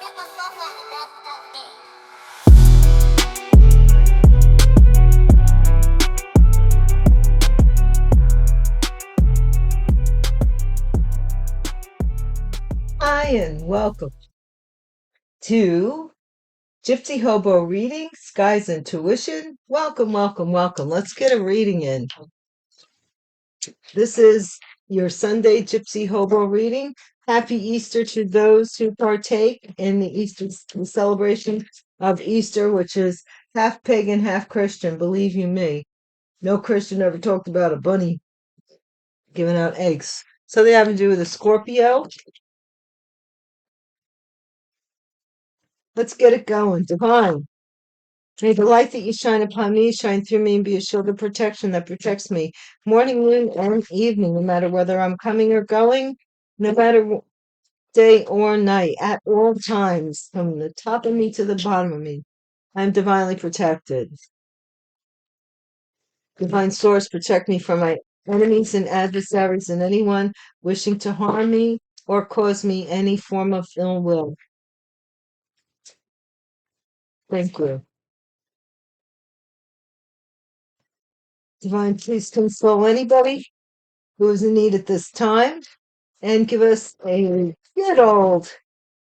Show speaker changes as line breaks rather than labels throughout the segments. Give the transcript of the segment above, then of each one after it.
Hi, and welcome to Gypsy Hobo Reading, Sky's Intuition. Welcome, welcome, welcome. Let's get a reading in. This is your Sunday Gypsy Hobo reading. Happy Easter to those who partake in the Easter celebration of Easter, which is half pagan, half Christian. Believe you me, no Christian ever talked about a bunny giving out eggs. So they have to do with a Scorpio. Let's get it going. Divine. May the light that you shine upon me shine through me and be a shield of protection that protects me morning, noon, and evening, no matter whether I'm coming or going, no matter day or night, at all times, from the top of me to the bottom of me. I'm divinely protected. Divine source, protect me from my enemies and adversaries and anyone wishing to harm me or cause me any form of ill will. Thank you. Divine, please console anybody who is in need at this time and give us a good old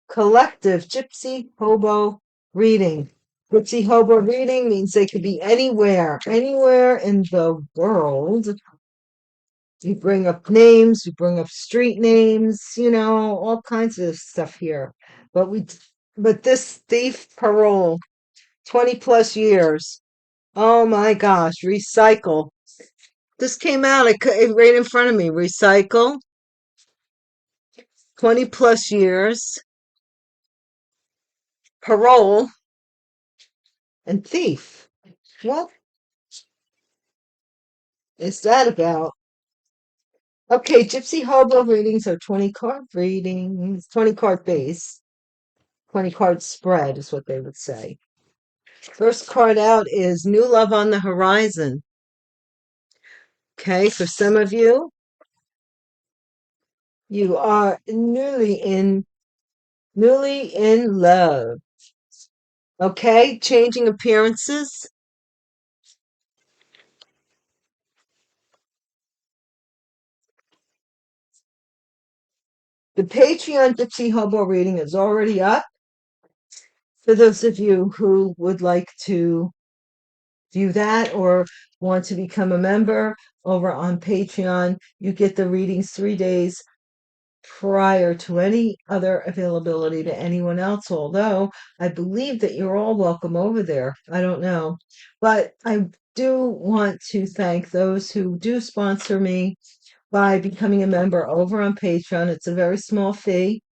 collective Gypsy Hobo reading. Gypsy Hobo reading means they could be anywhere in the world. You bring up names, you bring up street names, all kinds of stuff here. But this thief parole, 20 plus years. Oh my gosh, recycle. This came out right in front of me. Recycle, 20 plus years, parole, and thief. What is that about? Okay, Gypsy Hobo readings are 20 card readings, 20 card base, 20 card spread is what they would say. First card out is New Love on the Horizon. Okay, for some of you, you are newly in love. Okay, changing appearances. The Patreon Gypsy Hobo reading is already up. For those of you who would like to view that or want to become a member over on Patreon, you get the readings 3 days prior to any other availability to anyone else, although I believe that you're all welcome over there. I don't know. But I do want to thank those who do sponsor me by becoming a member over on Patreon. It's a very small fee.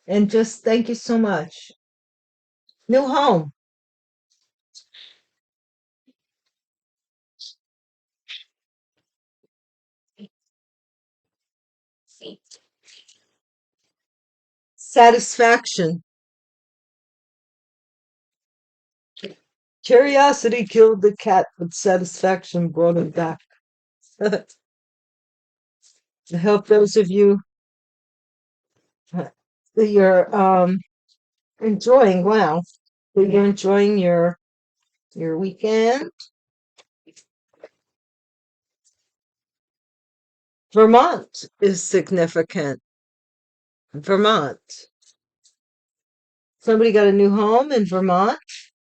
And just thank you so much. New home. Satisfaction. Curiosity killed the cat, but satisfaction brought him back. I hope those of you that you're enjoying, wow, that you're enjoying your weekend. Vermont is significant. Vermont. Somebody got a new home in Vermont,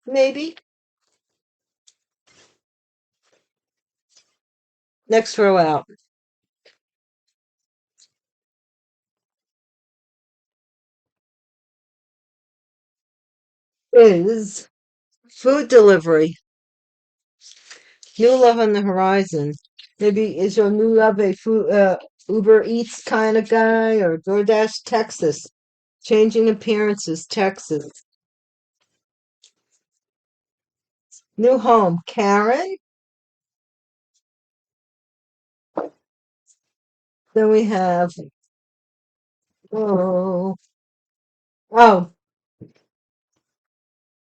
maybe. Next row out. Is food delivery. New love on the horizon. Maybe is your new love a food Uber Eats kind of guy or DoorDash, Texas? Changing appearances, Texas. New home, Karen. Then we have oh oh.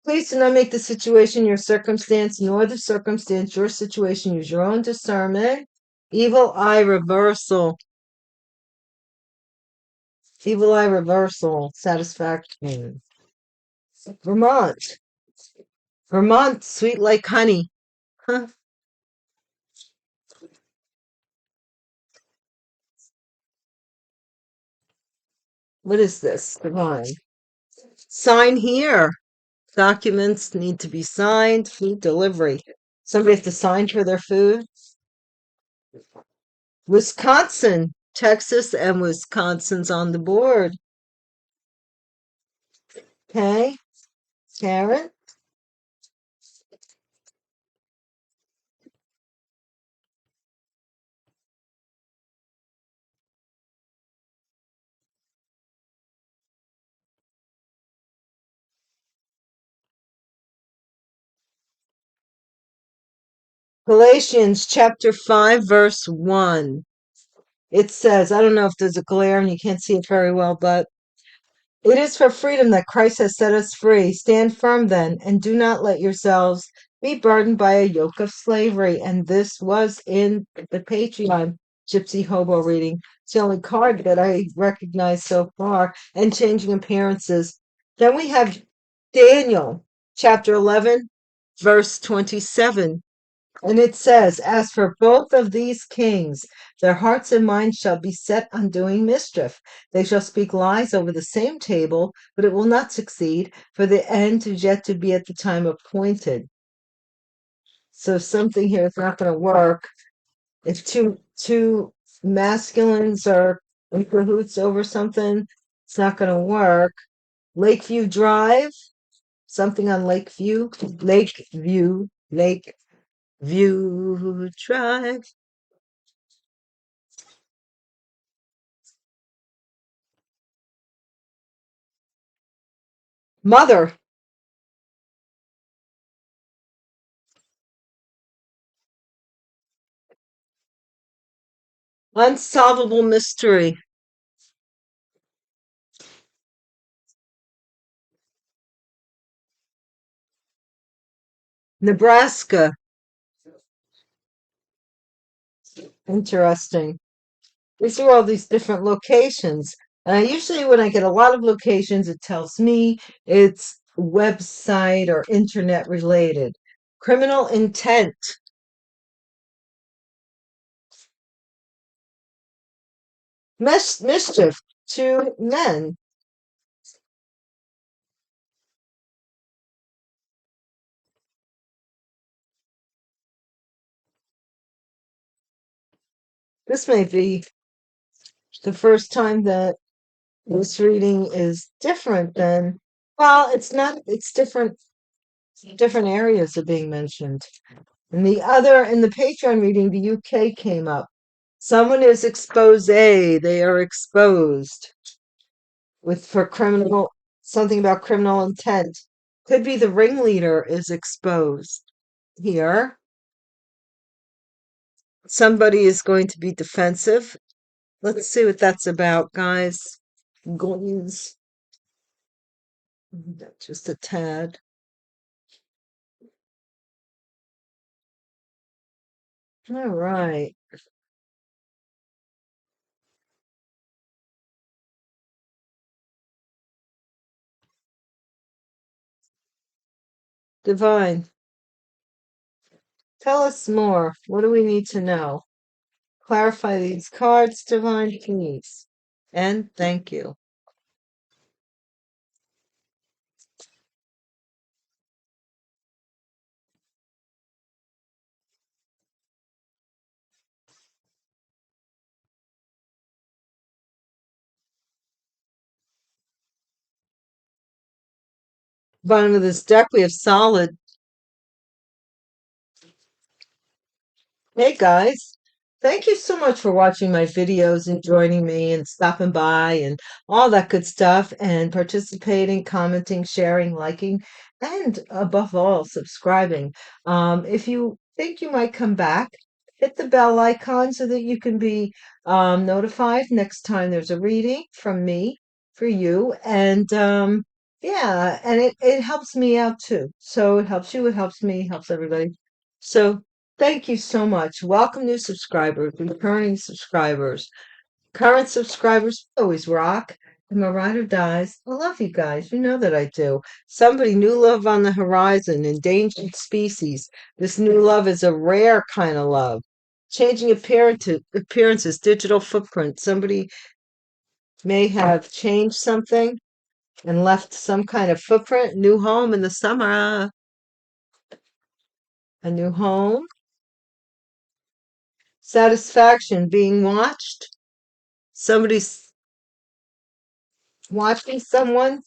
Please do not make the situation your circumstance, nor the circumstance your situation. Use your own discernment. Evil eye reversal. Evil eye reversal, satisfaction. Vermont. Vermont, sweet like honey. Huh. What is this? Divine. Sign here. Documents need to be signed. Food delivery. Somebody has to sign for their food. Wisconsin. Texas and Wisconsin's on the board. Okay. Karen. Galatians chapter 5, verse 1. It says, I don't know if there's a glare and you can't see it very well, but it is for freedom that Christ has set us free. Stand firm then, and do not let yourselves be burdened by a yoke of slavery. And this was in the Patreon Gypsy Hobo reading. It's the only card that I recognize so far, and changing appearances. Then we have Daniel chapter 11, verse 27. And it says, as for both of these kings, their hearts and minds shall be set on doing mischief. They shall speak lies over the same table, but it will not succeed, for the end is yet to be at the time appointed. So something here is not going to work. If two masculines are in cahoots over something, it's not going to work. Lakeview Drive, something on Lakeview, Lakeview Drive. Mother, unsolvable mystery. Nebraska, interesting. These are all these different locations. Usually, when I get a lot of locations, it tells me it's website or internet related. Criminal intent, mischief, two men. This may be the first time that this reading is different than, well, it's not, it's different areas are being mentioned. And the other, in the Patreon reading, the UK came up. Someone is expose. They are exposed with for criminal, something about criminal intent. Could be the ringleader is exposed here. Somebody is going to be defensive. Let's see what that's about, guys. Guns. Just a tad. All right. Divine. Tell us more. What do we need to know? Clarify these cards, Divine, please. And thank you. Bottom of this deck, we have solid. Hey guys, thank you so much for watching my videos and joining me and stopping by and all that good stuff and participating, commenting, sharing, liking, and above all, subscribing. If you think you might come back, hit the bell icon so that you can be notified next time there's a reading from me for you. And yeah, and it helps me out too. So it helps you, it helps me, helps everybody. So thank you so much. Welcome new subscribers, returning subscribers, current subscribers, always rock. And my rider dies. I love you guys. You know that I do. Somebody, new love on the horizon, endangered species. This new love is a rare kind of love. Changing appearances, digital footprint. Somebody may have changed something and left some kind of footprint. New home in the summer. A new home. Satisfaction, being watched. Somebody's watching someone.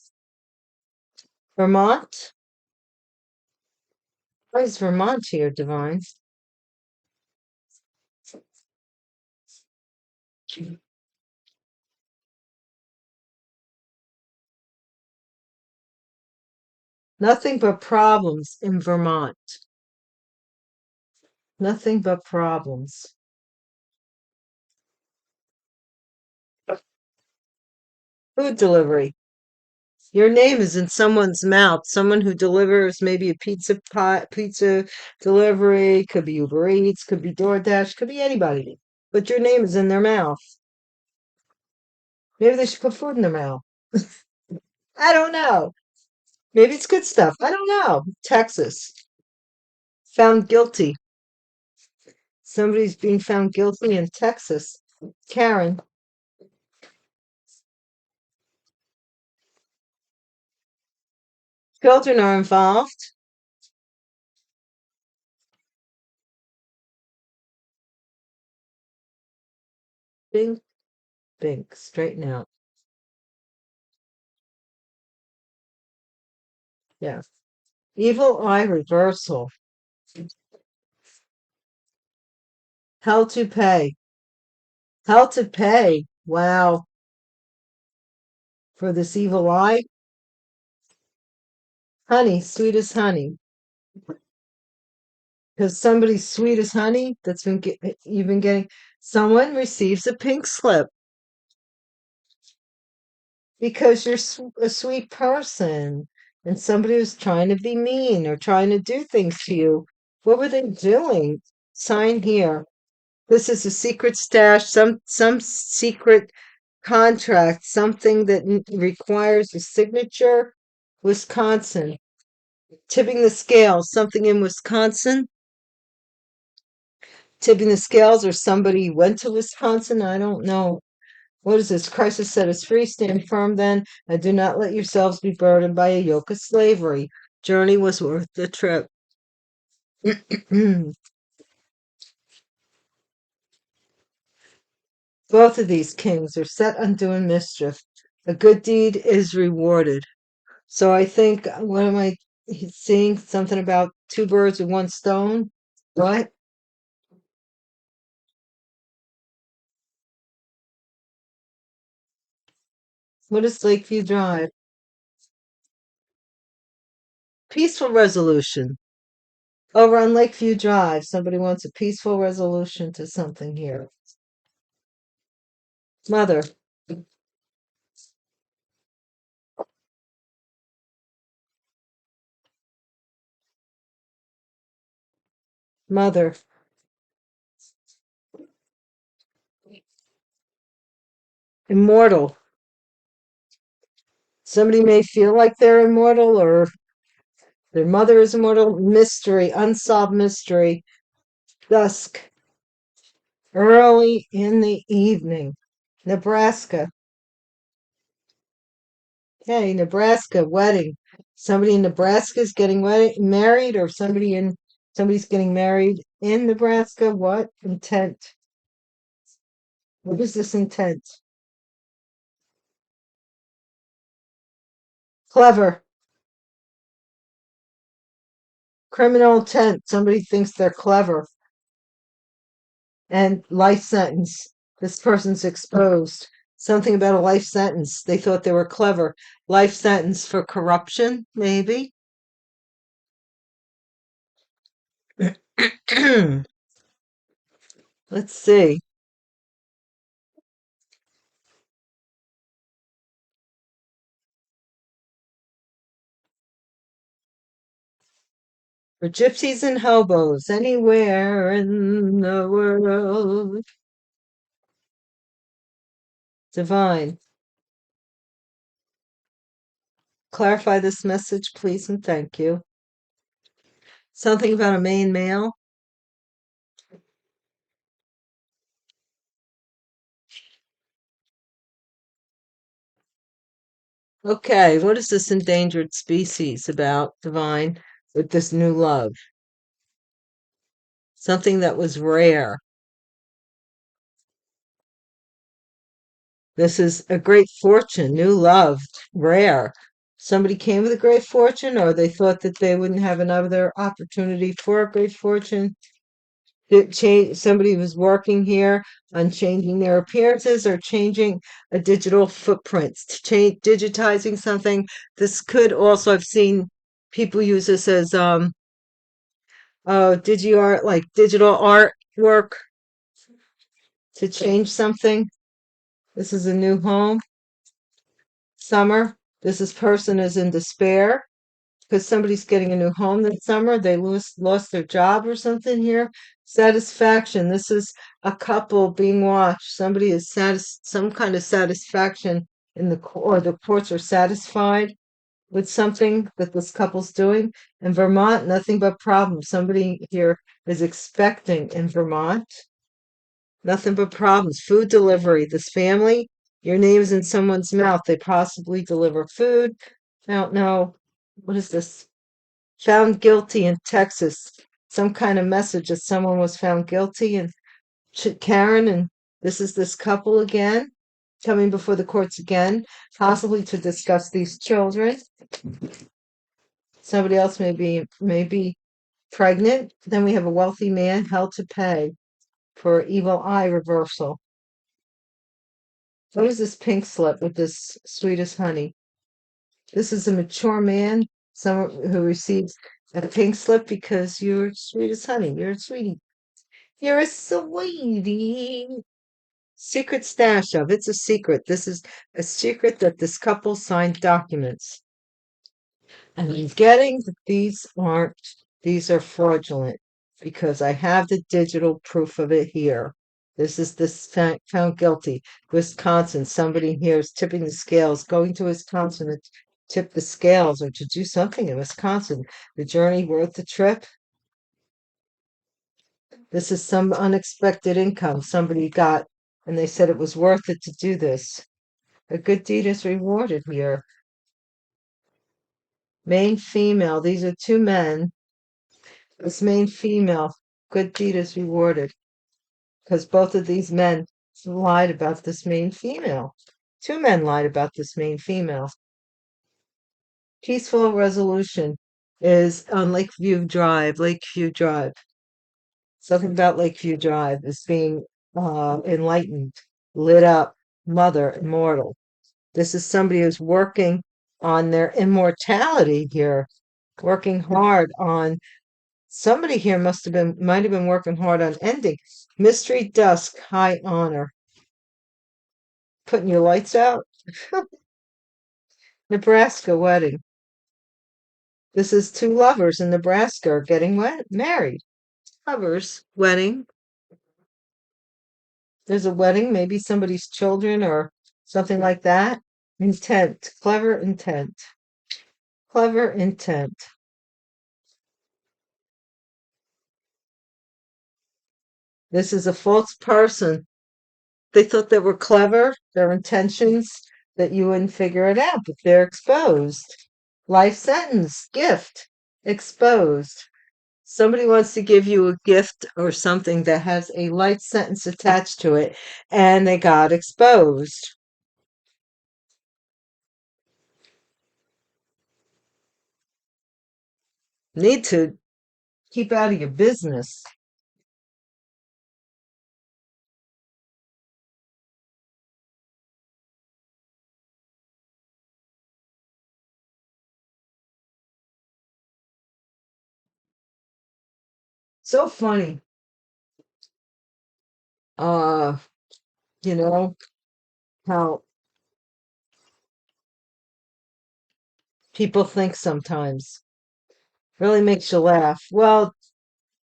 Vermont. Why is Vermont here, Divine? Nothing but problems in Vermont. Nothing but problems. Food delivery. Your name is in someone's mouth. Someone who delivers maybe a pizza delivery, could be Uber Eats, could be DoorDash, could be anybody. But your name is in their mouth. Maybe they should put food in their mouth. I don't know. Maybe it's good stuff. I don't know. Texas. Found guilty. Somebody's being found guilty in Texas. Karen. Children are involved. Bing, bing. Straighten out. Yeah. Evil eye reversal. Hell to pay. Hell to pay. Wow. For this evil eye. Honey, sweet as honey. Because somebody's sweet as honey that's you've been getting. Someone receives a pink slip because you're a sweet person, and somebody was trying to be mean or trying to do things to you. What were they doing? Sign here. This is a secret stash, some secret contract, something that requires a signature. Wisconsin. Tipping the scales, something in Wisconsin. Tipping the scales, or somebody went to Wisconsin. I don't know. What is this? Crisis set us free. Stand firm then, and do not let yourselves be burdened by a yoke of slavery. Journey was worth the trip. Both of these kings are set on doing mischief. A good deed is rewarded. So I think, what am I seeing? Something about two birds with one stone? What? What is Lakeview Drive? Peaceful resolution. Over on Lakeview Drive, somebody wants a peaceful resolution to something here. Mother. Mother. Immortal. Somebody may feel like they're immortal, or their mother is immortal. Mystery, unsolved mystery. Dusk. Early in the evening. Nebraska. Hey, Nebraska wedding. Somebody in Nebraska is getting married, or somebody's getting married in Nebraska. What intent? What is this intent? Clever. Criminal intent. Somebody thinks they're clever. And life sentence. This person's exposed. Something about a life sentence. They thought they were clever. Life sentence for corruption, maybe. Let's see. For gypsies and hobos anywhere in the world. Divine. clarify this message, please, and thank you. Something about a Maine male. Okay, what is this endangered species about, Divine, with this new love? Something that was rare. This is a great fortune, new love, rare. Somebody came with a great fortune, or they thought that they wouldn't have another opportunity for a great fortune. Somebody was working here on changing their appearances or changing a digital footprint, digitizing something. This could also, I've seen people use this as art, like digital artwork to change something. This is a new home. Summer. Person is in despair because somebody's getting a new home this summer. They lost their job or something here. Satisfaction. This is a couple being watched. Somebody is some kind of satisfaction in the court, or the courts are satisfied with something that this couple's doing. In Vermont, nothing but problems. Somebody here is expecting in Vermont. Nothing but problems. Food delivery. This family, your name is in someone's mouth. They possibly deliver food. I don't know. What is this? Found guilty in Texas. Some kind of message that someone was found guilty. And Karen, and this is this couple again, coming before the courts again, possibly to discuss these children. Somebody else may be pregnant. Then we have a wealthy man held to pay for evil eye reversal. What is this pink slip with this sweet as honey? This is a mature man, someone who receives a pink slip because you're sweet as honey. You're a sweetie. You're a sweetie. Secret stash of. It's a secret. This is a secret that this couple signed documents. And I'm getting that these are fraudulent because I have the digital proof of it here. This found guilty. Wisconsin, somebody here is tipping the scales, going to Wisconsin to tip the scales or to do something in Wisconsin. The journey worth the trip. This is some unexpected income somebody got, and they said it was worth it to do this. A good deed is rewarded here. Main female, these are two men. This main female, good deed is rewarded because both of these men lied about this main female. Two men lied about this main female. Peaceful resolution is on Lakeview Drive. Lakeview Drive. Something about Lakeview Drive is being enlightened, lit up, mother, immortal. This is somebody who's working on their immortality here, working hard on. Somebody here might have been working hard on ending. Mystery Dusk, High Honor. Putting your lights out? Nebraska wedding. This is two lovers in Nebraska are getting married. Lovers wedding. There's a wedding, maybe somebody's children or something like that. Intent, clever intent. Clever intent. This is a false person. They thought they were clever, their intentions, that you wouldn't figure it out, but they're exposed. Life sentence, gift, exposed. Somebody wants to give you a gift or something that has a life sentence attached to it, and they got exposed. Need to keep out of your business. So funny. Uh, you know, how people think sometimes. Really makes you laugh. Well,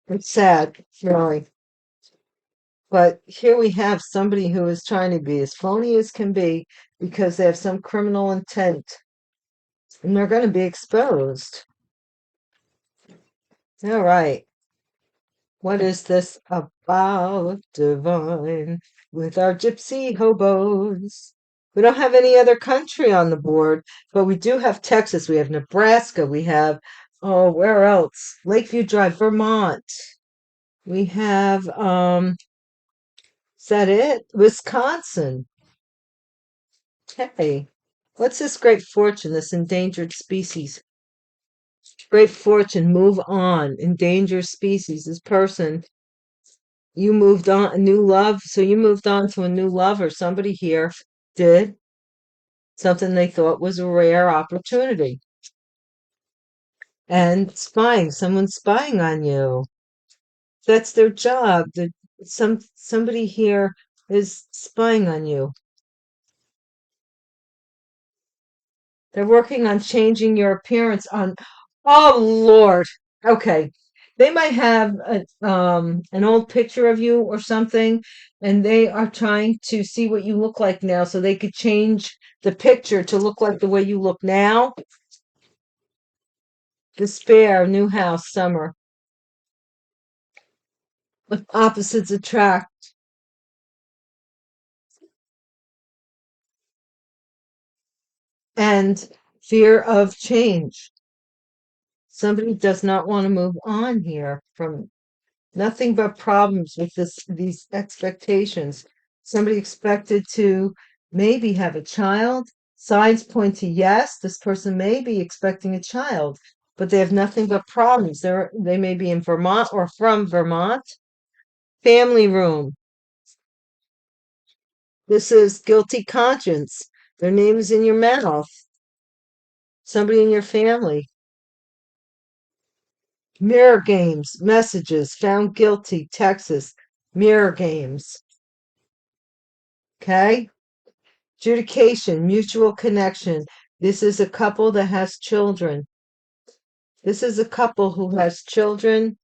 it's sad, really. But here we have somebody who is trying to be as phony as can be because they have some criminal intent. and they're going to be exposed. All right. What is this about, divine? With our gypsy hobos. We don't have any other country on the board, but we do have Texas. We have Nebraska. We have, oh, where else? Lakeview Drive, Vermont. We have, is that it? Wisconsin. Hey, what's this great fortune, this endangered species? Great fortune, move on. Endangered species. This person, you moved on, a new love. So you moved on to a new lover. Somebody here did something they thought was a rare opportunity. And spying, someone's spying on you. That's their job. Somebody here is spying on you. They're working on changing your appearance on, oh Lord. Okay. They might have an old picture of you or something, and they are trying to see what you look like now so they could change the picture to look like the way you look now. Despair, new house, summer. Opposites attract. And fear of change. Somebody does not want to move on here from nothing but problems with these expectations. Somebody expected to maybe have a child. Signs point to yes, this person may be expecting a child, but they have nothing but problems. They may be in Vermont or from Vermont. Family room. This is guilty conscience. Their name is in your mouth. Somebody in your family. Mirror games, messages, found guilty, Texas. Mirror games. Okay? Adjudication, mutual connection. This is a couple that has children. This is a couple who has children.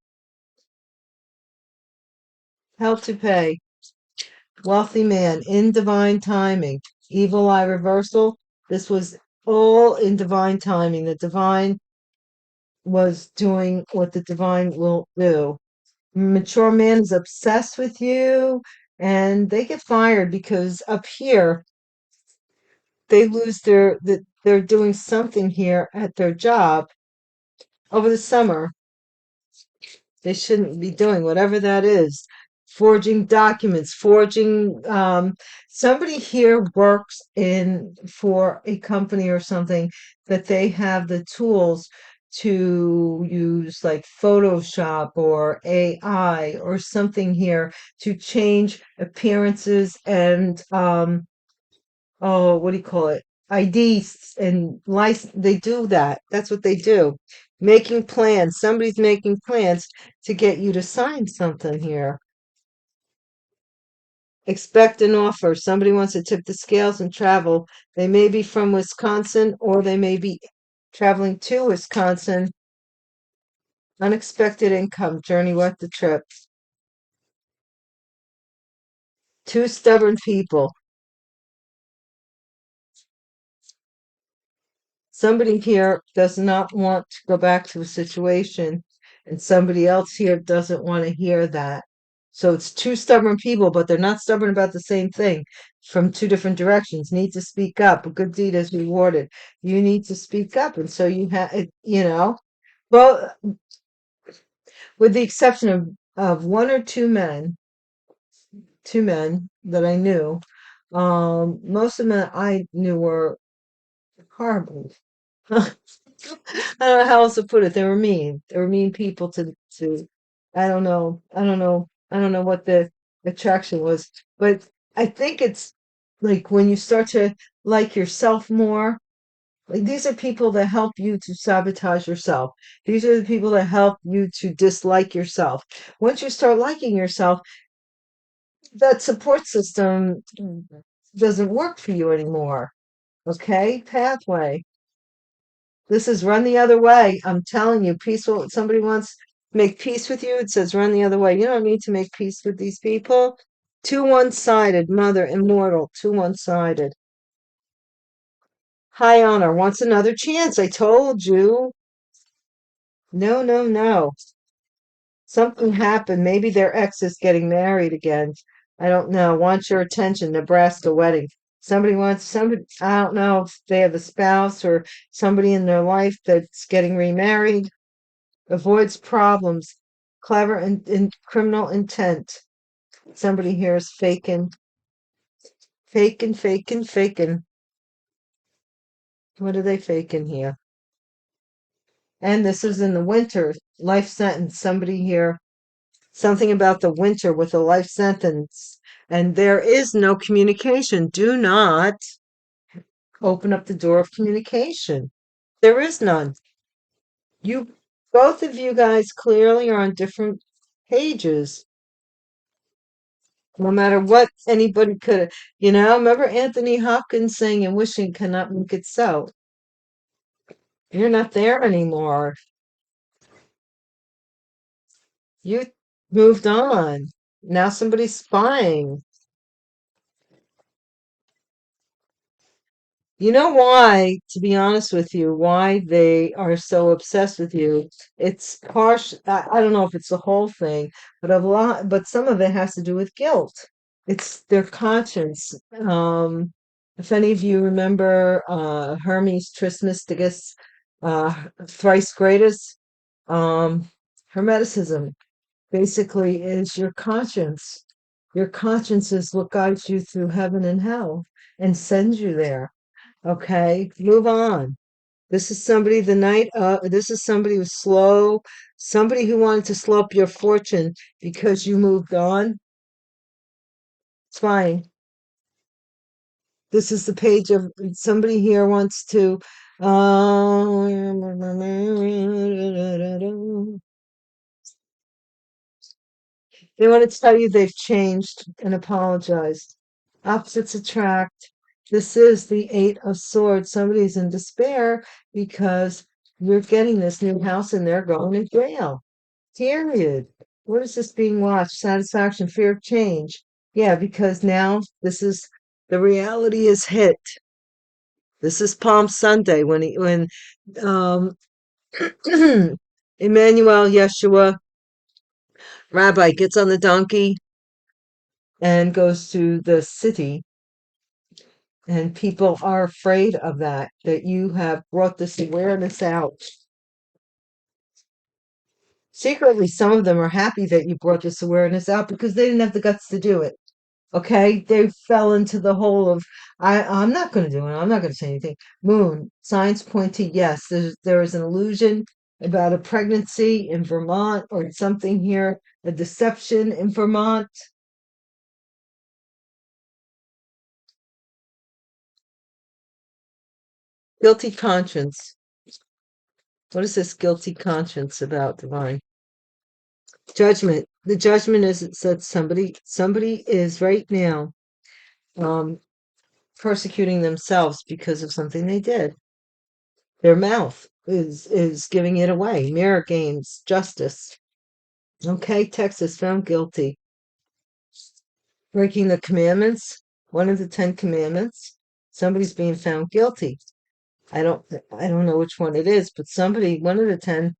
Hell to pay. Wealthy man, in divine timing. Evil eye reversal. This was all in divine timing. The divine was doing what the divine will do. Mature man is obsessed with you, and they get fired because up here they lose they're doing something here at their job over the summer. They shouldn't be doing whatever that is. Forging documents, forging somebody here works in for a company or something that they have the tools to use like Photoshop or AI or something here to change appearances and oh, what do you call it? IDs and license. They do that. That's what they do. Making plans. Somebody's making plans to get you to sign something here. Expect an offer. Somebody wants to tip the scales and travel. They may be from Wisconsin or they may be traveling to Wisconsin. Unexpected income. Journey worth the trip. Two stubborn people. Somebody here does not want to go back to a situation, and somebody else here doesn't want to hear that. So it's two stubborn people, but they're not stubborn about the same thing from two different directions. Need to speak up. A good deed is rewarded. You need to speak up. And so you have, well, with the exception of one or two men that I knew, most of them that I knew were horrible. I don't know how else to put it. They were mean. They were mean people to I don't know. I don't know. I don't know what the attraction was. But I think it's like when you start to like yourself more, like these are people that help you to sabotage yourself. These are the people that help you to dislike yourself. Once you start liking yourself, that support system doesn't work for you anymore. Okay? Pathway. This is run the other way. I'm telling you, peaceful. Somebody wants to make peace with you. It says run the other way. You don't need to make peace with these people. Too one-sided, mother, immortal, too one-sided. High honor wants another chance. I told you. No, no, no. Something happened. Maybe their ex is getting married again. I don't know. Wants your attention. Nebraska wedding. Somebody wants somebody. I don't know if they have a spouse or somebody in their life that's getting remarried. Avoids problems. Clever and criminal intent. Somebody here is faking, faking, faking, faking. What are they faking here? And this is in the winter. Life sentence. Somebody here. Something about the winter with a life sentence. And there is no communication. Do not open up the door of communication. There is none. You, both of you guys clearly are on different pages. No matter what anybody could, remember Anthony Hopkins saying, and wishing cannot make it so. You're not there anymore. You moved on. Now somebody's spying. You know why, to be honest with you, why they are so obsessed with you? It's harsh. I don't know if it's the whole thing, but some of it has to do with guilt. It's their conscience. If any of you remember Hermes Trismegistus, thrice greatest, Hermeticism basically is your conscience. Your conscience is what guides you through heaven and hell and sends you there. Okay, move on. This is somebody who's slow, somebody who wanted to slow up your fortune because you moved on. It's fine. This is the page of somebody here wants to they want to tell you they've changed and apologized. Opposites attract. This is the Eight of Swords. Somebody's in despair because you're getting this new house and they're going to jail. Period. What is this being watched? Satisfaction, fear of change. Yeah, because now the reality is hit. This is Palm Sunday when um Emmanuel Yeshua Rabbi gets on the donkey and goes to the city, and people are afraid of that you have brought this awareness out. Secretly, some of them are happy that you brought this awareness out because they didn't have the guts to do it. Okay, they fell into the hole of I'm not going to do it. I'm not going to say anything. Moon signs point to yes. There is an illusion about a pregnancy in Vermont or something here, a deception in Vermont. Guilty conscience. What is this guilty conscience about, Divine? Judgment. The judgment is it said somebody is right now um persecuting themselves because of something they did. Their mouth is giving it away. Mirror games, justice. Okay, Texas found guilty. Breaking the commandments, one of the 10 commandments. Somebody's being found guilty. I don't know which one it is, but one of the 10,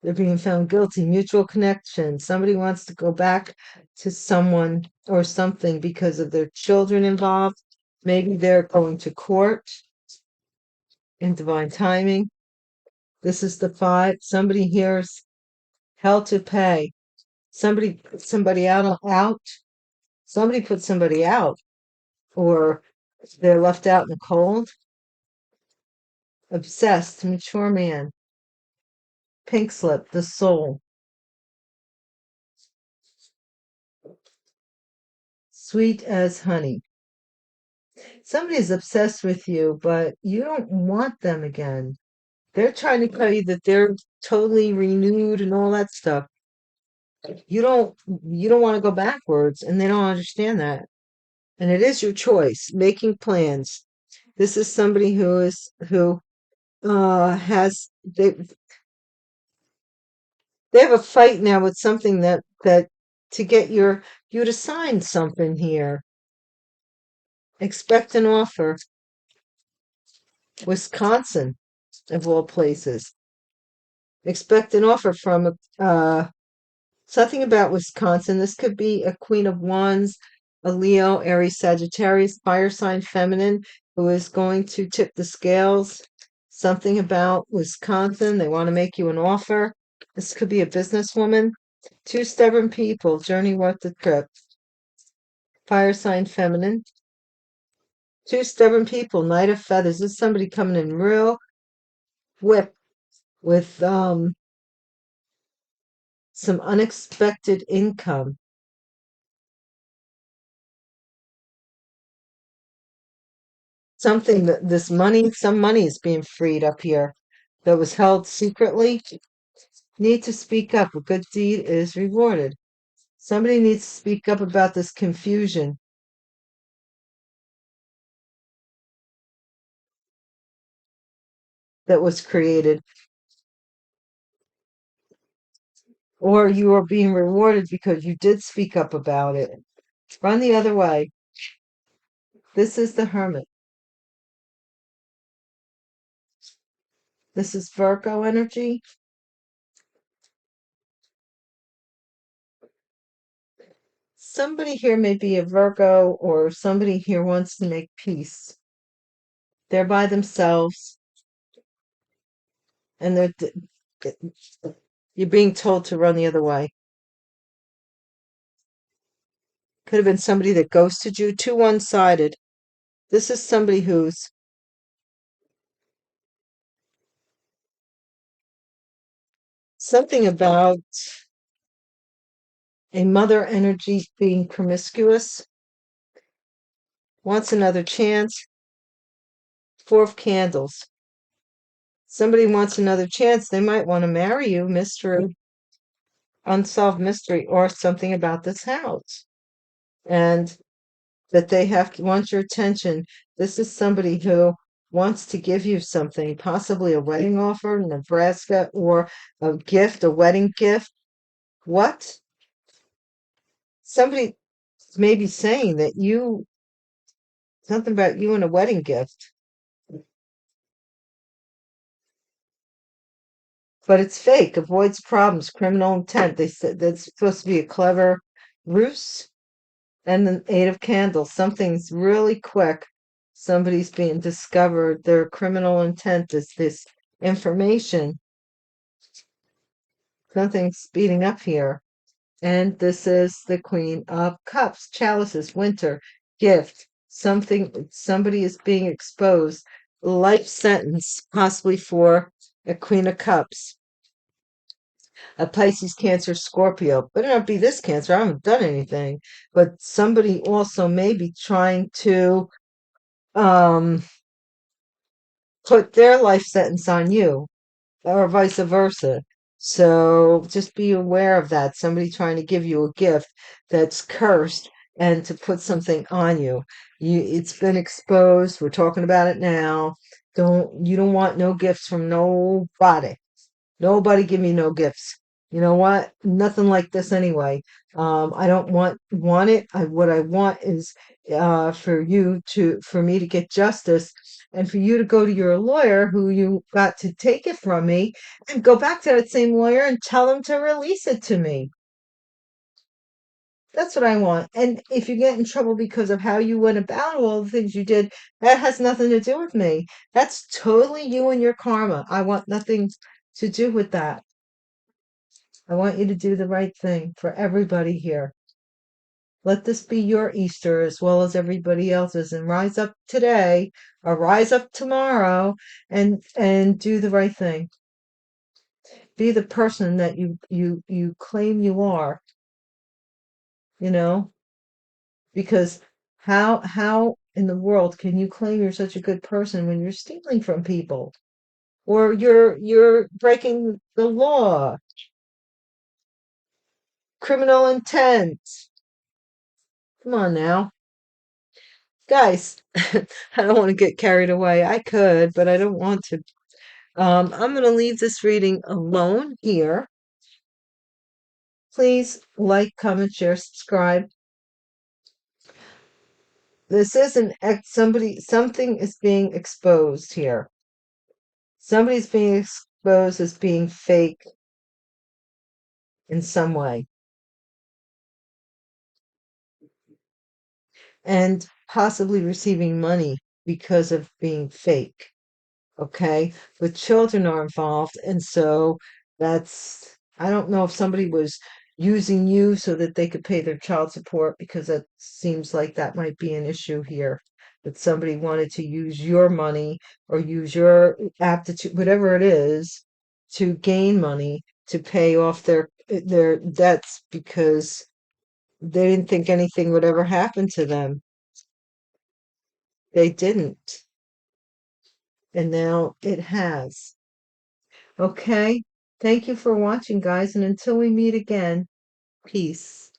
they're being found guilty. Mutual connection. Somebody wants to go back to someone or something because of their children involved. Maybe they're going to court in divine timing. This is the 5. Somebody hears hell to pay. Somebody put somebody out. Somebody put somebody out, or they're left out in the cold. Obsessed, mature man. Pink slip, the soul. Sweet as honey. Somebody is obsessed with you, but you don't want them again. They're trying to tell you that they're totally renewed and all that stuff. You don't want to go backwards, and they don't understand that. And it is your choice. Making plans. This is somebody who has they have a fight now with something that to get you to sign something here. Expect an offer. Wisconsin, of all places. Expect an offer from something about Wisconsin. This could be a Queen of Wands, a Leo, Aries, Sagittarius, fire sign feminine who is going to tip the scales. Something about Wisconsin. They want to make you an offer. This could be a businesswoman. Two stubborn people, journey worth the trip. Fire sign feminine. Two stubborn people, Knight of Feathers. This is somebody coming in real whip with some unexpected income. Something that some money is being freed up here that was held secretly. Need to speak up. A good deed is rewarded. Somebody needs to speak up about this confusion that was created. Or you are being rewarded because you did speak up about it. Run the other way. This is the Hermit. This is Virgo energy. Somebody here may be a Virgo, or somebody here wants to make peace. They're by themselves, and you're being told to run the other way. Could have been somebody that ghosted you. Too one-sided. This is somebody who's something about a mother energy being promiscuous, wants another chance. Four of Candles. Somebody wants another chance. They might want to marry you. Mystery, unsolved mystery, or something about this house. And that they want your attention. This is somebody who wants to give you something, possibly a wedding offer, Nebraska, or a gift, a wedding gift. What? Somebody may be saying that something about you and a wedding gift. But it's fake, avoids problems, criminal intent. They said that's supposed to be a clever ruse. And the Eight of Candles, something's really quick. Somebody's being discovered. Their criminal intent is this information. Something's speeding up here. And this is the Queen of Cups, chalices, winter, gift. Somebody is being exposed. Life sentence, possibly for a Queen of Cups. A Pisces, Cancer, Scorpio. Better not be this Cancer. I haven't done anything. But somebody also may be trying to put their life sentence on you, or vice versa. So just be aware of that. Somebody trying to give you a gift that's cursed and to put something on you. It's been exposed. We're talking about it now. You don't want no gifts from nobody. Nobody give me no gifts. You know what? Nothing like this anyway. I don't want it. What I want is for me to get justice, and for you to go to your lawyer who you got to take it from me, and go back to that same lawyer and tell him to release it to me. That's what I want. And if you get in trouble because of how you went about all the things you did, that has nothing to do with me. That's totally you and your karma. I want nothing to do with that. I want you to do the right thing for everybody here. Let this be your Easter as well as everybody else's, and rise up today or rise up tomorrow and do the right thing. Be the person that you claim you are, because how in the world can you claim you're such a good person when you're stealing from people, or you're breaking the law? Criminal intent. Come on now. Guys, I don't want to get carried away. I could, but I don't want to. I'm going to leave this reading alone here. Please like, comment, share, subscribe. This isn't something is being exposed here. Somebody's being exposed as being fake in some way and possibly receiving money because of being fake. Okay, but children are involved, and so I don't know if somebody was using you so that they could pay their child support, because that seems like that might be an issue here, that somebody wanted to use your money or use your aptitude, whatever it is, to gain money to pay off their debts because they didn't think anything would ever happen to them. They didn't, and now it has. Okay. Thank you for watching, guys. And until we meet again, peace.